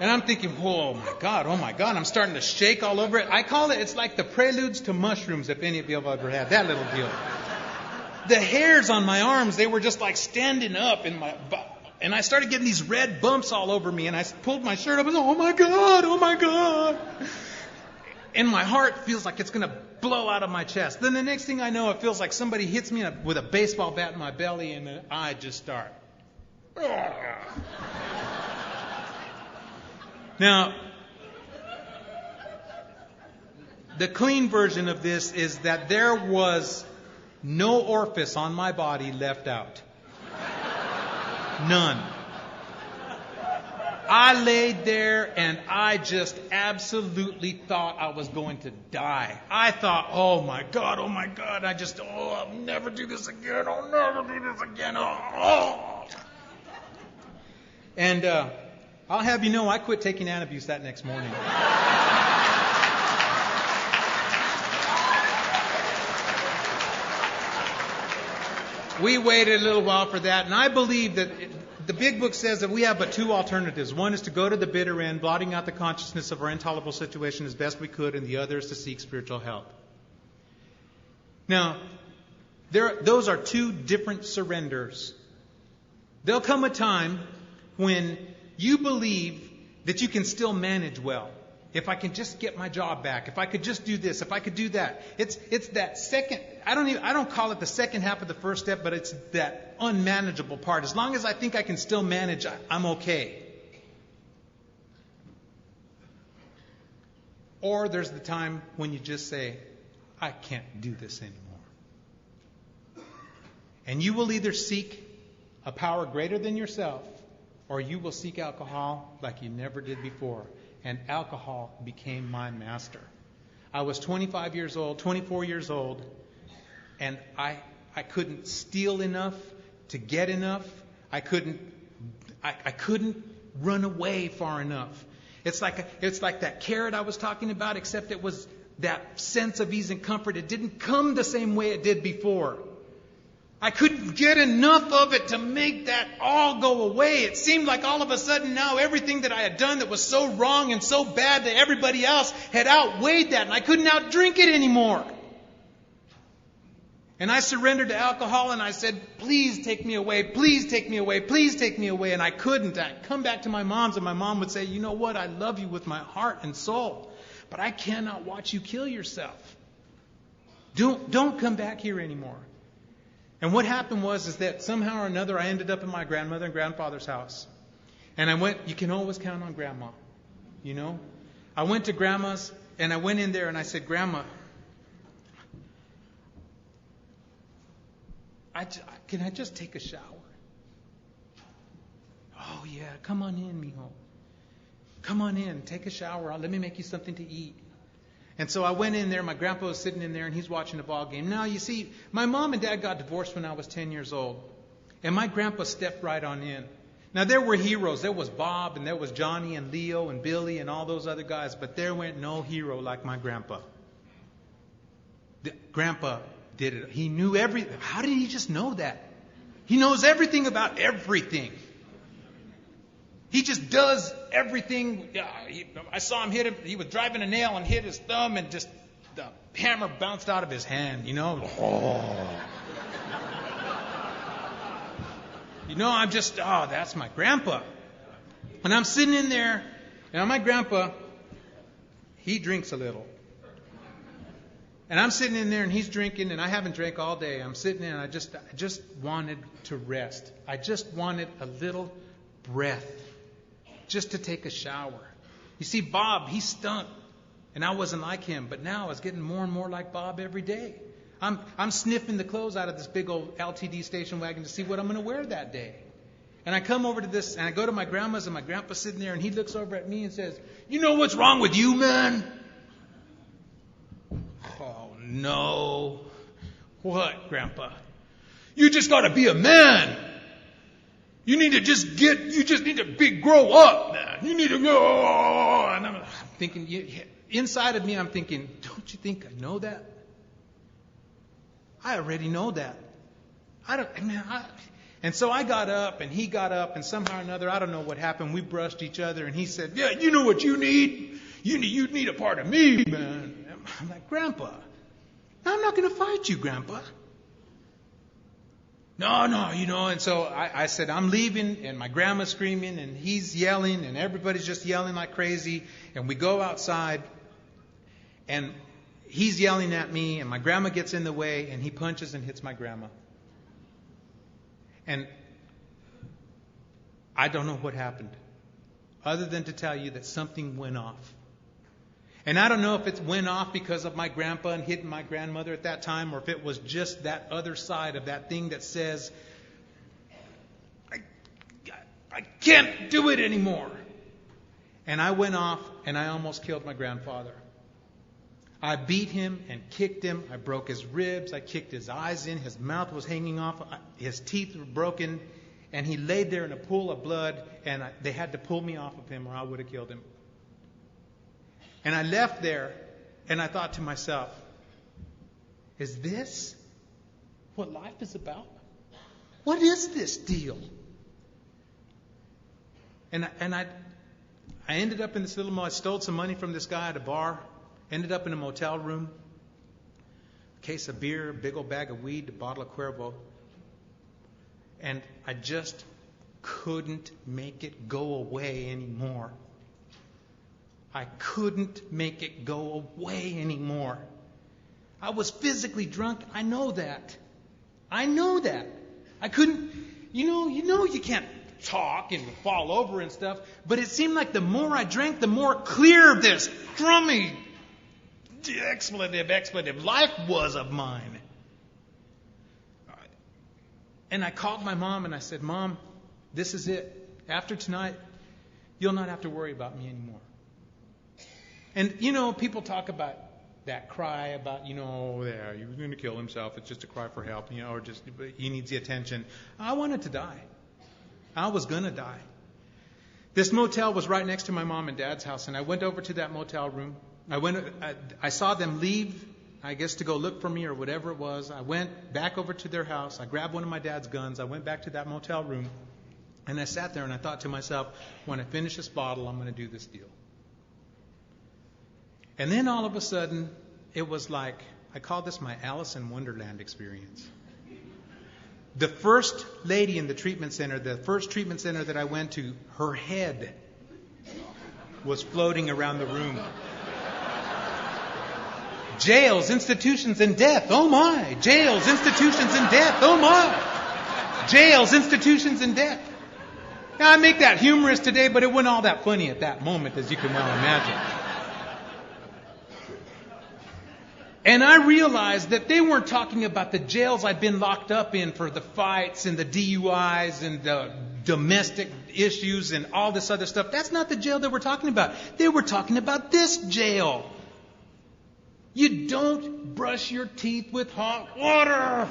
And I'm thinking, oh my God, I'm starting to shake all over it. I call it's like the preludes to mushrooms, if any of you have ever had that little deal. The hairs on my arms, they were just like standing up in my butt. And I started getting these red bumps all over me, and I pulled my shirt up and oh my God. And my heart feels like it's going to blow out of my chest. Then the next thing I know, it feels like somebody hits me with a baseball bat in my belly, and I just start. Now, the clean version of this is that there was no orifice on my body left out. None. I laid there and I just absolutely thought I was going to die. I thought, oh my God. I'll never do this again. I'll never do this again. Oh. And I'll have you know, I quit taking Antabuse that next morning. We waited a little while for that, and I believe that the big book says that we have but two alternatives. One is to go to the bitter end, blotting out the consciousness of our intolerable situation as best we could, and the other is to seek spiritual help. Now, those are two different surrenders. There'll come a time when you believe that you can still manage well. If I can just get my job back, if I could just do this, if I could do that. It's that second, I don't call it the second half of the first step, but it's that unmanageable part. As long as I think I can still manage, I'm okay. Or there's the time when you just say, I can't do this anymore. And you will either seek a power greater than yourself, or you will seek alcohol like you never did before. And alcohol became my master. I was 24 years old, and I couldn't steal enough to get enough. I couldn't run away far enough. It's like that carrot I was talking about, except it was that sense of ease and comfort. It didn't come the same way it did before. I couldn't get enough of it to make that all go away. It seemed like all of a sudden now everything that I had done that was so wrong and so bad to everybody else had outweighed that, and I couldn't outdrink it anymore. And I surrendered to alcohol, and I said, please take me away, please take me away, please take me away. And I couldn't. I'd come back to my mom's, and my mom would say, you know what, I love you with my heart and soul, but I cannot watch you kill yourself. Don't come back here anymore. And what happened was that somehow or another I ended up in my grandmother and grandfather's house. And I went, you can always count on Grandma, you know. I went to Grandma's, and I went in there and I said, Grandma, can I just take a shower? Oh yeah, come on in, mijo. Come on in, take a shower. Let me make you something to eat. And so I went in there. My grandpa was sitting in there, and he's watching a ball game. Now, you see, my mom and dad got divorced when I was 10 years old. And my grandpa stepped right on in. Now, there were heroes. There was Bob, and there was Johnny, and Leo, and Billy, and all those other guys. But there went no hero like my grandpa. Grandpa did it. He knew everything. How did he just know that? He knows everything about everything. He just does everything. I saw him hit him. He was driving a nail and hit his thumb, and just the hammer bounced out of his hand, you know. Oh. You know, that's my grandpa. And I'm sitting in there, and my grandpa, he drinks a little. And I'm sitting in there, and he's drinking, and I haven't drank all day. I'm sitting there, and I just wanted to rest. I just wanted a little breath. Just to take a shower. You see, Bob, he stunk. And I wasn't like him. But now I was getting more and more like Bob every day. I'm sniffing the clothes out of this big old LTD station wagon to see what I'm going to wear that day. And I come over to this, and I go to my grandma's, and my grandpa's sitting there, and he looks over at me and says, you know what's wrong with you, man? Oh, no. What, Grandpa? You just got to be a man. You just need to grow up, man. You need to go. And I'm thinking, inside of me, I'm thinking, don't you think I know that? I already know that. And so I got up, and he got up, and somehow or another, I don't know what happened. We brushed each other, and he said, yeah, you know what you need? You need a part of me, man. I'm like, Grandpa, I'm not going to fight you, Grandpa. No, you know, and so I said, I'm leaving, and my grandma's screaming, and he's yelling, and everybody's just yelling like crazy, and we go outside, and he's yelling at me, and my grandma gets in the way, and he punches and hits my grandma. And I don't know what happened, other than to tell you that something went off. And I don't know if it went off because of my grandpa and hitting my grandmother at that time, or if it was just that other side of that thing that says, I can't do it anymore. And I went off and I almost killed my grandfather. I beat him and kicked him. I broke his ribs. I kicked his eyes in. His mouth was hanging off. His teeth were broken. And he laid there in a pool of blood. And they had to pull me off of him or I would have killed him. And I left there and I thought to myself, is this what life is about? What is this deal? And I ended up in this little, I stole some money from this guy at a bar. Ended up in a motel room. A case of beer, a big old bag of weed, a bottle of Cuervo. And I just couldn't make it go away anymore. I couldn't make it go away anymore. I was physically drunk. I know that. I couldn't, you can't talk and fall over and stuff. But it seemed like the more I drank, the more clear this drummy expletive life was of mine. And I called my mom and I said, Mom, this is it. After tonight, you'll not have to worry about me anymore. And, people talk about that cry about, he was going to kill himself. It's just a cry for help, or just he needs the attention. I wanted to die. I was going to die. This motel was right next to my mom and dad's house, and I went over to that motel room. I saw them leave, I guess to go look for me or whatever it was. I went back over to their house. I grabbed one of my dad's guns. I went back to that motel room, and I sat there and I thought to myself, when I finish this bottle, I'm going to do this deal. And then all of a sudden, it was like, I call this my Alice in Wonderland experience. The first lady in the treatment center, the first treatment center that I went to, her head was floating around the room. Jails, institutions, and death. Oh my! Jails, institutions, and death. Oh my! Jails, institutions, and death. Now I make that humorous today, but it wasn't all that funny at that moment, as you can well imagine. And I realized that they weren't talking about the jails I'd been locked up in for the fights and the DUIs and the domestic issues and all this other stuff. That's not the jail they were talking about. They were talking about this jail. You don't brush your teeth with hot water.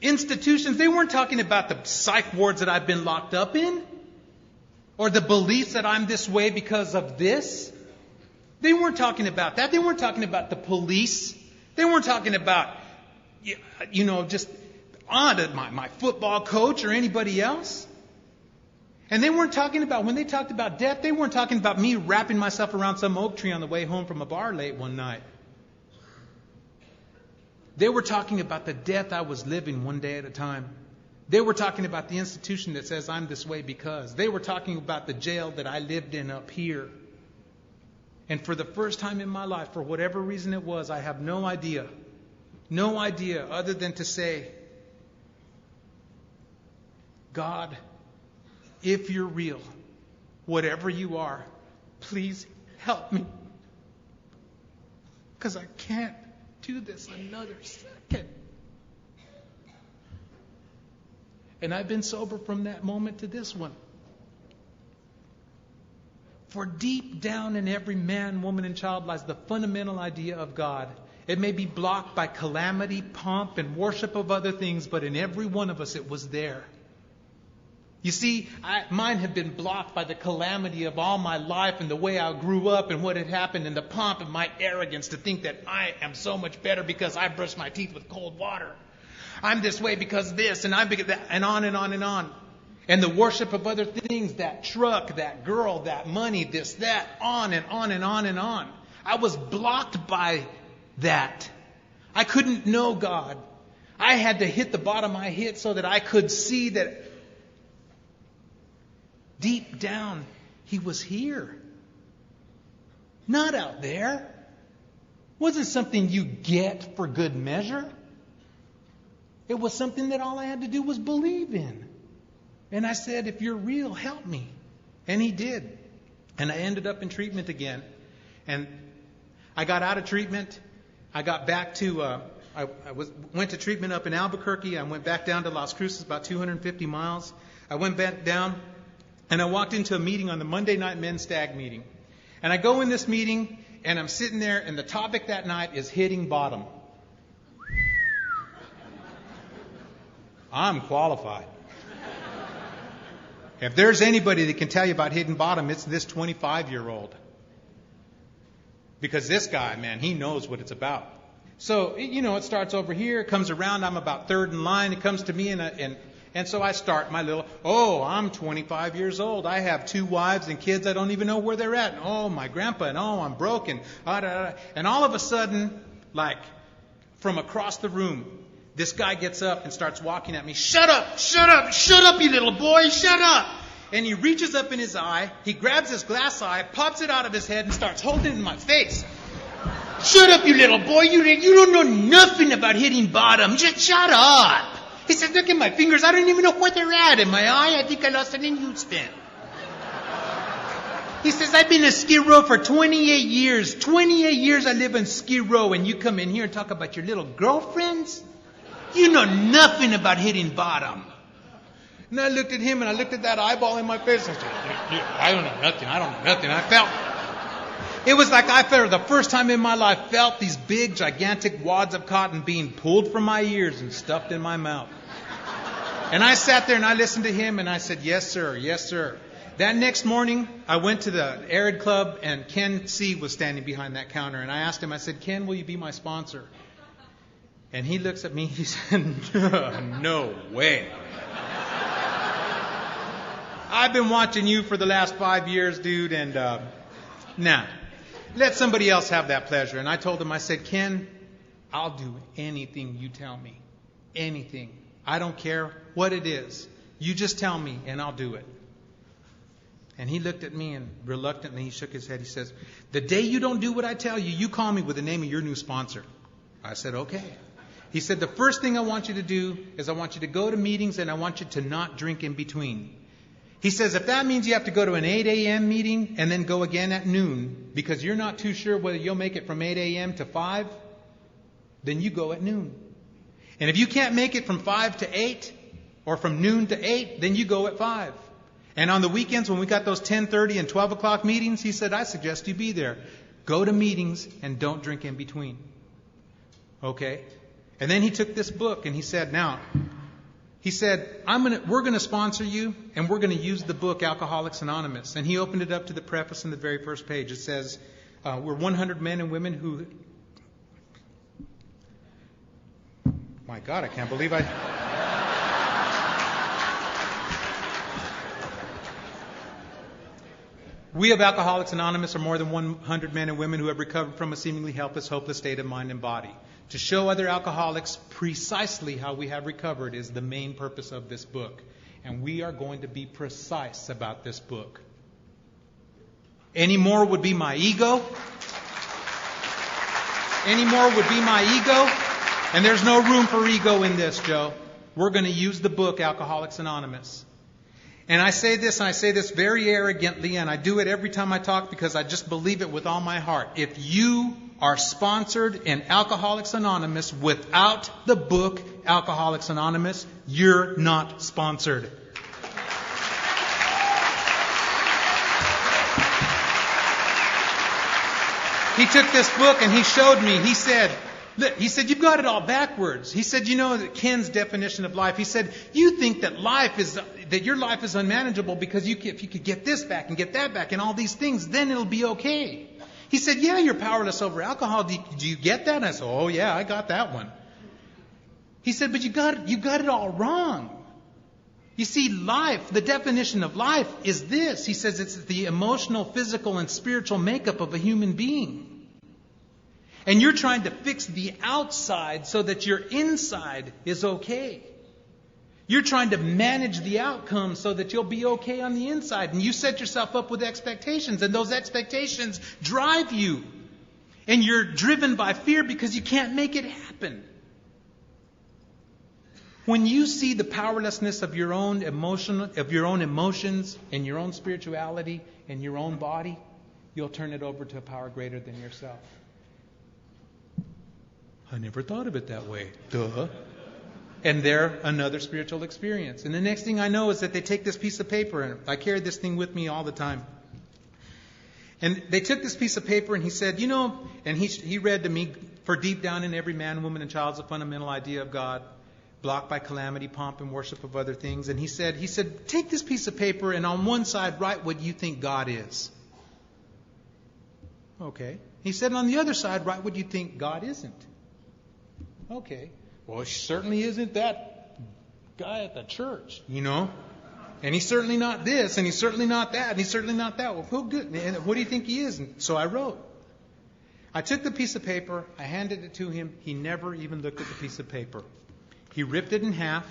Institutions, they weren't talking about the psych wards that I've been locked up in. Or the beliefs that I'm this way because of this. They weren't talking about that. They weren't talking about the police. They weren't talking about, just my football coach or anybody else. And they weren't talking about, when they talked about death, they weren't talking about me wrapping myself around some oak tree on the way home from a bar late one night. They were talking about the death I was living one day at a time. They were talking about the institution that says I'm this way because. They were talking about the jail that I lived in up here. And for the first time in my life, for whatever reason it was, I have no idea other than to say, God, if you're real, whatever you are, please help me. Because I can't do this another second. And I've been sober from that moment to this one. For deep down in every man, woman, and child lies the fundamental idea of God. It may be blocked by calamity, pomp, and worship of other things, but in every one of us it was there. You see, mine had been blocked by the calamity of all my life and the way I grew up and what had happened and the pomp of my arrogance to think that I am so much better because I brush my teeth with cold water. I'm this way because of this, and I'm because that, and on and on and on. And the worship of other things, that truck, that girl, that money, this, that, on and on and on and on. I was blocked by that. I couldn't know God. I had to hit the bottom I hit so that I could see that deep down He was here. Not out there. Wasn't something you get for good measure. It was something that all I had to do was believe in. And I said, if you're real, help me. And He did. And I ended up in treatment again. And I got out of treatment. I got back to went to treatment up in Albuquerque. I went back down to Las Cruces, about 250 miles. I went back down, and I walked into a meeting on the Monday night men's stag meeting. And I go in this meeting, and I'm sitting there, and the topic that night is hitting bottom. I'm qualified. If there's anybody that can tell you about hitting bottom, it's this 25-year-old. Because this guy, man, he knows what it's about. So, it starts over here, it comes around, I'm about third in line, it comes to me, and so I start my little, I'm 25 years old, I have 2 wives and kids, I don't even know where they're at, my grandpa, and I'm broken, and all of a sudden, like, from across the room, this guy gets up and starts walking at me, shut up, you little boy, shut up! And he reaches up in his eye, he grabs his glass eye, pops it out of his head, and starts holding it in my face. Shut up, you little boy. You don't know nothing about hitting bottom. Just shut up. He said, look at my fingers. I don't even know where they're at. In my eye, I think I lost it in Houston. He says, I've been in Skid Row for 28 years. 28 years I live in Skid Row, and you come in here and talk about your little girlfriends? You know nothing about hitting bottom. And I looked at him, and I looked at that eyeball in my face, and I said, I don't know nothing. I felt... It was like I, for the first time in my life, felt these big, gigantic wads of cotton being pulled from my ears and stuffed in my mouth. And I sat there and I listened to him and I said, yes, sir, yes, sir. That next morning, I went to the Arid Club and Ken C. was standing behind that counter. And I asked him, I said, Ken, will you be my sponsor? And he looks at me, he said, no way. I've been watching you for the last 5 years, dude, and nah. Let somebody else have that pleasure. And I told him, I said, Ken, I'll do anything you tell me. Anything. I don't care what it is. You just tell me and I'll do it. And he looked at me and reluctantly he shook his head. He says, the day you don't do what I tell you, you call me with the name of your new sponsor. I said, okay. He said, the first thing I want you to do is I want you to go to meetings and I want you to not drink in between. He says, if that means you have to go to an 8 a.m. meeting and then go again at noon because you're not too sure whether you'll make it from 8 a.m. to 5, then you go at noon. And if you can't make it from 5 to 8 or from noon to 8, then you go at 5. And on the weekends when we got those 10:30 and 12 o'clock meetings, he said, I suggest you be there. Go to meetings and don't drink in between. Okay? And then he took this book and he said, we're going to sponsor you, and we're going to use the book Alcoholics Anonymous. And he opened it up to the preface in the very first page. It says, we're 100 men and women who... My God, I can't believe We of Alcoholics Anonymous are more than 100 men and women who have recovered from a seemingly helpless, hopeless state of mind and body. To show other alcoholics precisely how we have recovered is the main purpose of this book. And we are going to be precise about this book. Any more would be my ego. And there's no room for ego in this, Joe. We're going to use the book Alcoholics Anonymous. And I say this very arrogantly, and I do it every time I talk because I just believe it with all my heart. If you are sponsored in Alcoholics Anonymous without the book Alcoholics Anonymous, you're not sponsored. He took this book and he showed me. He said, you've got it all backwards. He said, Ken's definition of life. He said, you think that your life is unmanageable because if you could get this back and get that back and all these things, then it'll be okay. He said, yeah, you're powerless over alcohol. Do you get that? And I said, oh yeah, I got that one. He said, but you got it all wrong. You see, life, the definition of life is this. He says it's the emotional, physical, and spiritual makeup of a human being. And you're trying to fix the outside so that your inside is okay. You're trying to manage the outcome so that you'll be okay on the inside. And you set yourself up with expectations. And those expectations drive you. And you're driven by fear because you can't make it happen. When you see the powerlessness of your own emotions and your own spirituality and your own body, you'll turn it over to a power greater than yourself. I never thought of it that way. Duh. And there, another spiritual experience. And the next thing I know is that they take this piece of paper, and I carried this thing with me all the time. And they took this piece of paper, and he said, and he read to me, for deep down in every man, woman, and child is a fundamental idea of God, blocked by calamity, pomp, and worship of other things. And he said, take this piece of paper, and on one side, write what you think God is. Okay. He said, on the other side, write what you think God isn't. Okay. Well, he certainly isn't that guy at the church, And he's certainly not this, and he's certainly not that, and he's certainly not that. Well, who good? And what do you think he is? And so I wrote. I took the piece of paper, I handed it to him. He never even looked at the piece of paper. He ripped it in half,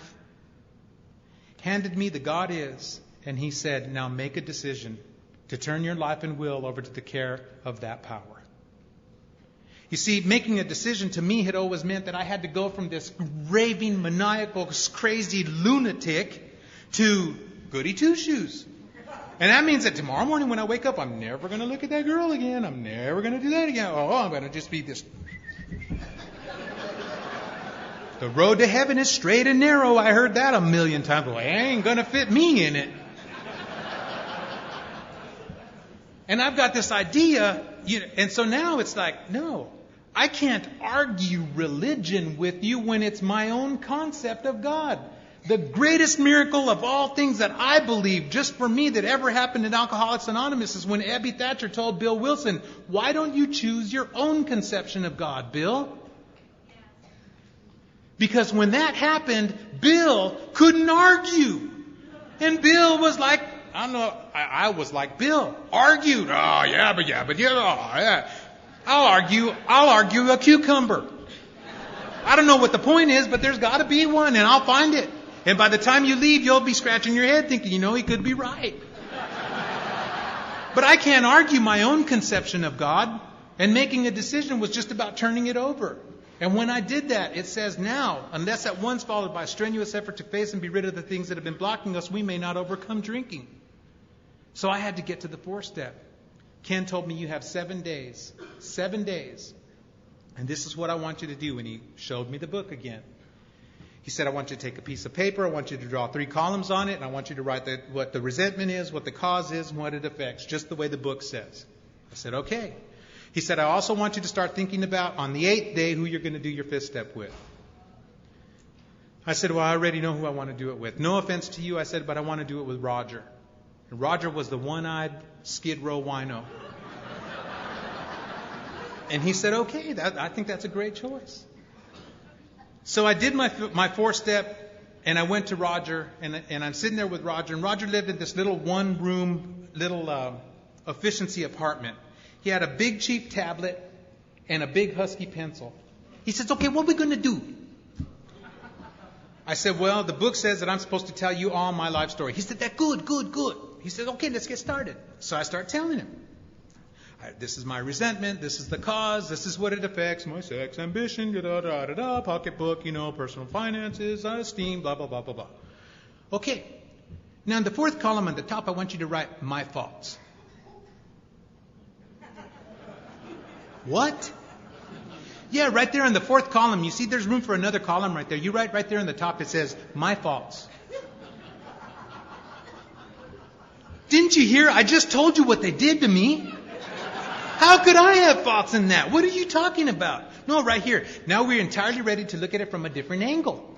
handed me the God is, and he said, now make a decision to turn your life and will over to the care of that power. You see, making a decision to me had always meant that I had to go from this raving, maniacal, crazy lunatic to goody two-shoes. And that means that tomorrow morning when I wake up, I'm never going to look at that girl again. I'm never going to do that again. Oh, I'm going to just be this. The road to heaven is straight and narrow. I heard that a million times. Well, it ain't going to fit me in it. And I've got this idea, and so now it's like, no, I can't argue religion with you when it's my own concept of God. The greatest miracle of all things that I believe, just for me, that ever happened in Alcoholics Anonymous is when Abby Thatcher told Bill Wilson, why don't you choose your own conception of God, Bill? Because when that happened, Bill couldn't argue. And Bill was like, I was like, Bill, argued. Oh, yeah. I'll argue a cucumber. I don't know what the point is, but there's got to be one, and I'll find it. And by the time you leave, you'll be scratching your head thinking, he could be right. But I can't argue my own conception of God, and making a decision was just about turning it over. And when I did that, it says now, unless at once followed by strenuous effort to face and be rid of the things that have been blocking us, we may not overcome drinking. So I had to get to the fourth step. Ken told me you have 7 days. 7 days. And this is what I want you to do. And he showed me the book again. He said, I want you to take a piece of paper. I want you to draw 3 columns on it. And I want you to write what the resentment is, what the cause is, and what it affects, just the way the book says. I said, okay. He said, I also want you to start thinking about, on the 8th day, who you're going to do your 5th step with. I said, well, I already know who I want to do it with. No offense to you, I said, but I want to do it with Roger. And Roger was the one-eyed Skid Row wino. And he said, okay, I think that's a great choice. So I did my 4th step, and I went to Roger, and I'm sitting there with Roger. And Roger lived in this little one-room, efficiency apartment. He had a big cheap tablet and a big husky pencil. He says, okay, what are we going to do? I said, well, the book says that I'm supposed to tell you all my life story. He said, good. He said, okay, let's get started. So I start telling him. This is my resentment. This is the cause. This is what it affects. My sex, ambition, pocketbook, personal finances, esteem, blah, blah, blah, blah, blah. Okay. Now, in the 4th column at the top, I want you to write my faults. What? Yeah, right there in the 4th column. You see there's room for another column right there. You write right there in the top. It says, my faults. Didn't you hear? I just told you what they did to me. How could I have faults in that? What are you talking about? No, right here. Now we're entirely ready to look at it from a different angle.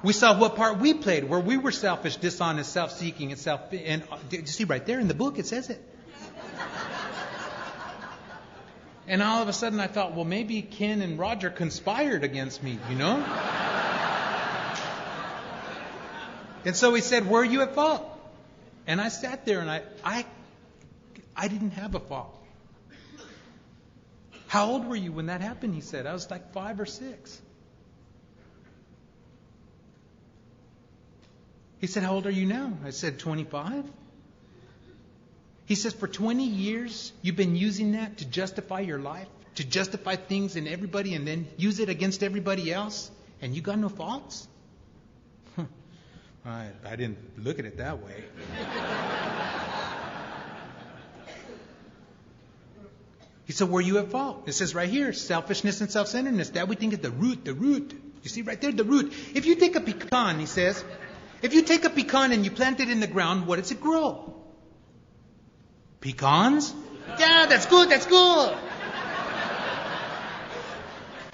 We saw what part we played, where we were selfish, dishonest, self-seeking, and you see right there in the book, it says it. And all of a sudden I thought, well, maybe Ken and Roger conspired against me, And so he said, where are you at fault? And I sat there and I didn't have a fault. How old were you when that happened? He said. I was like 5 or 6. He said, how old are you now? I said, 25. He says, for 20 years, you've been using that to justify your life, to justify things in everybody, and then use it against everybody else, and you got no faults? I didn't look at it that way. He He said, where are you at fault? It says right here, selfishness and self-centeredness. That we think is the root. You see right there, the root. If you take a pecan, he says, if you take a pecan and you plant it in the ground, what does it grow? Pecans? Yeah, that's good.